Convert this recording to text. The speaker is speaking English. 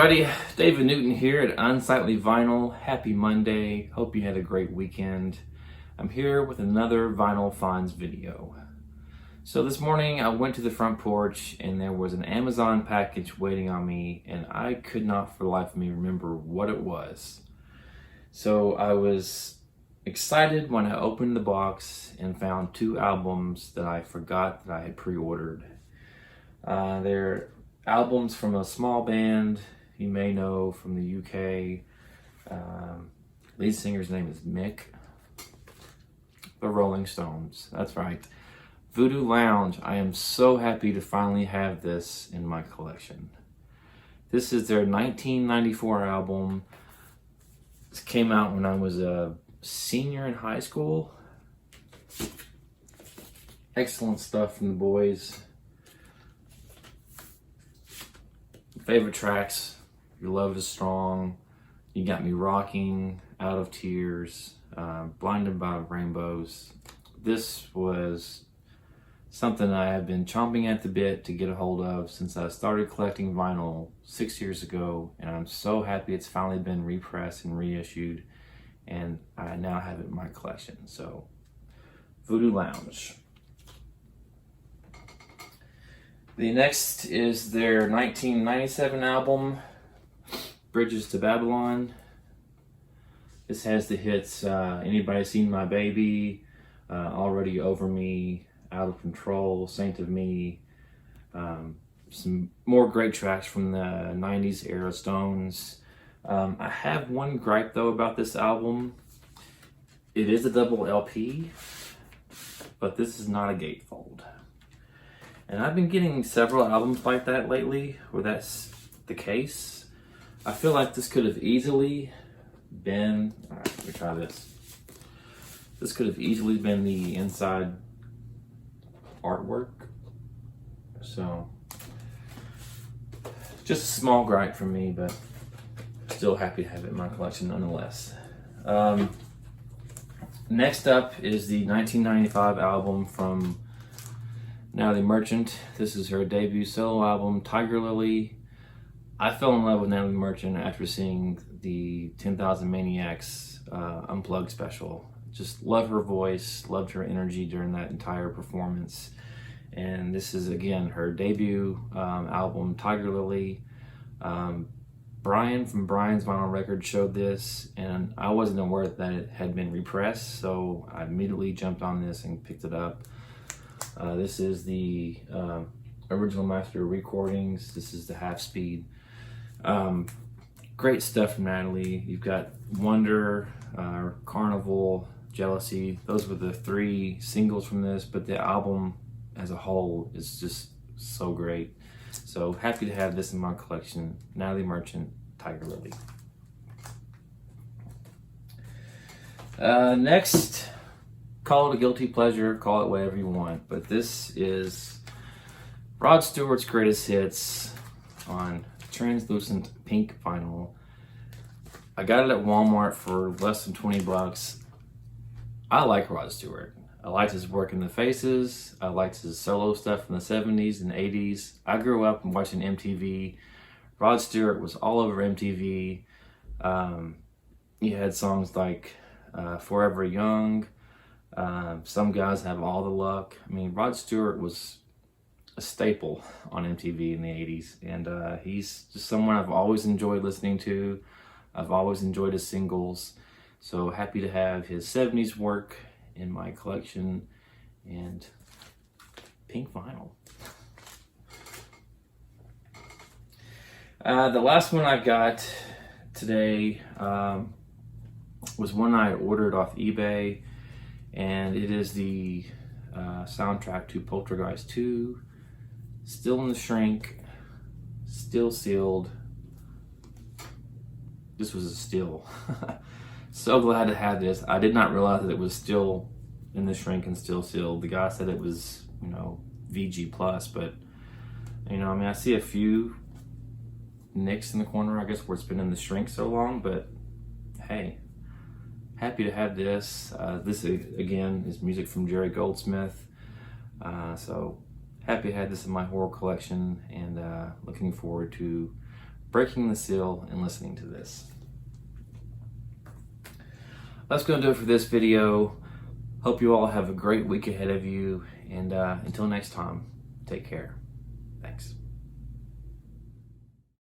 everybody, David Newton here at Unsightly Vinyl. Happy Monday. Hope you had a great weekend. I'm here with another vinyl finds video. So this morning I went to the front porch and there was an Amazon package waiting on me, and I could not for the life of me remember what it was. So I was excited when I opened the box and found two albums that I forgot that I had pre-ordered. They're albums from a small band you may know from the UK. Lead singer's name is Mick. The Rolling Stones, that's right. Voodoo Lounge. I am so happy to finally have this in my collection. This is their 1994 album. This came out when I was a senior in high school. Excellent stuff from the boys. Favorite tracks: Your Love Is Strong, You Got Me Rocking, Out of Tears, Blinded by Rainbows. This was something I have been chomping at the bit to get a hold of since I started collecting vinyl 6 years ago, and I'm so happy it's finally been repressed and reissued, and I now have it in my collection. So, Voodoo Lounge. The next is their 1997 album, Bridges to Babylon. This has the hits Anybody Seen My Baby, Already Over Me, Out of Control, Saint of Me. Some more great tracks from the 90s era Stones. I have one gripe though about this album. It is a double LP, but this is not a gatefold. And I've been getting several albums like that lately, where that's the case. I feel like this could have easily been, alright, let me try this. This could have easily been the inside artwork. So, just a small gripe from me, but still happy to have it in my collection nonetheless. Next up is the 1995 album from Natalie Merchant. This is her debut solo album, Tigerlily. I fell in love with Natalie Merchant after seeing the 10,000 Maniacs Unplugged special. Just love her voice, loved her energy during that entire performance. And this is again her debut album, Tigerlily. Brian from Brian's Vinyl Records showed this, and I wasn't aware that it had been repressed, so I immediately jumped on this and picked it up. This is the original master recordings. This is the half speed. Great stuff from Natalie. You've got Wonder, Carnival, Jealousy. Those were the three singles from this, but the album as a whole is just so great. So happy to have this in my collection. Natalie Merchant, Tigerlily. Next, call it a guilty pleasure, call it whatever you want, but this is Rod Stewart's greatest hits on translucent pink vinyl. I got it at Walmart for less than 20 bucks. I like Rod Stewart. I liked his work in the Faces. I liked his solo stuff in the 70s and 80s. I grew up watching MTV. Rod Stewart was all over MTV. He had songs like Forever Young. Some Guys Have All the Luck. I mean, Rod Stewart was a staple on MTV in the 80s, and he's just someone I've always enjoyed listening to. I've always enjoyed his singles, so happy to have his 70s work in my collection, and pink vinyl. The last one I got today was one I ordered off eBay, and it is the soundtrack to Poltergeist 2, still in the shrink, still sealed. This was a steal. So glad to have this. I did not realize that it was still in the shrink and still sealed. The guy said it was, VG plus, but I see a few nicks in the corner, I guess, where it's been in the shrink so long, but hey, happy to have this. This again is music from Jerry Goldsmith. So happy to have this in my horror collection, and looking forward to breaking the seal and listening to this. That's going to do it for this video. Hope you all have a great week ahead of you, and until next time, take care. Thanks.